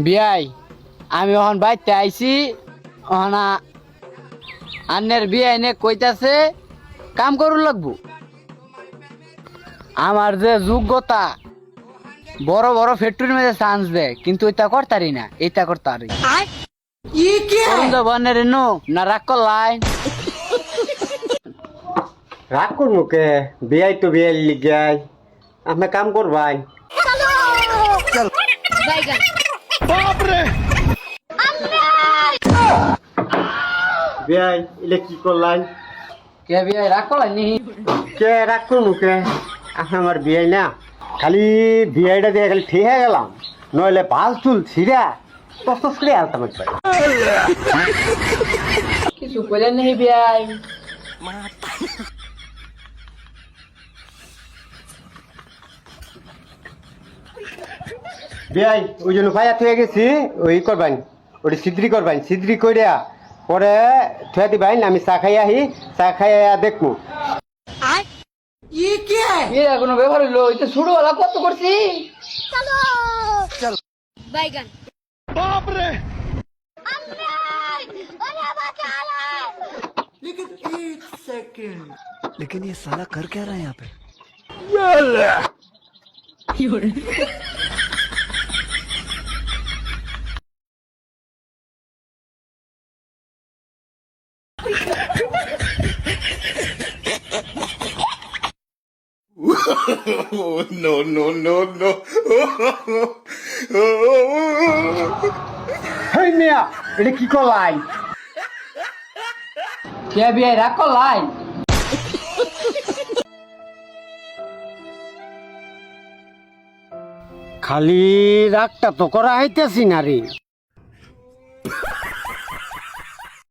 বিয়াই আমি এখন বাইতে আইছি ওখানা আন্নের বিয়াই নে কইতাছে কাম করুন লাগবো আমার যে যোগ্যতা বড় বড় ফ্যাক্টরির মধ্যে চান্স দেয় কিন্তু এটা করতারি না এটা করতারি বনের নো না রাগ করলাই রাগ করবো কে বিয়াই তো বিয়াই লিগাই আপনি কাম করবাই বিয়াই ইলে কি করলাই কে বিয়াই রাগ করলাই নি কে রাগ করবো কে আমার বিয়াই না খালি বিয়াইটা দিয়ে খালি ঠিক হয়ে গেলাম নইলে ভাল চুল ছিঁড়া কষ্ট করে আলতাম একবার কিছু কইলেন নি বিয়াই বিয়াই ওই জন্য ভাইয়া থুয়ে গেছি ওই করবাইন ওটি সিদ্রি করবাইন সিদ্রি করিয়া পরে থুয়া দিবাইন আমি চা খাই আহি চা খাইয়া দেখবো এরা কোনো ব্যাপার হইলো এটা ছোটবেলা কত করছি बैगन लेकिन ये साला कर क्या रहा है यहाँ पे no, no, no, no. হেই মিয়া এটা কি করলাই কে বিয়াই রাগ করলাই খালি রাগটা তো করা হইতেছি না রে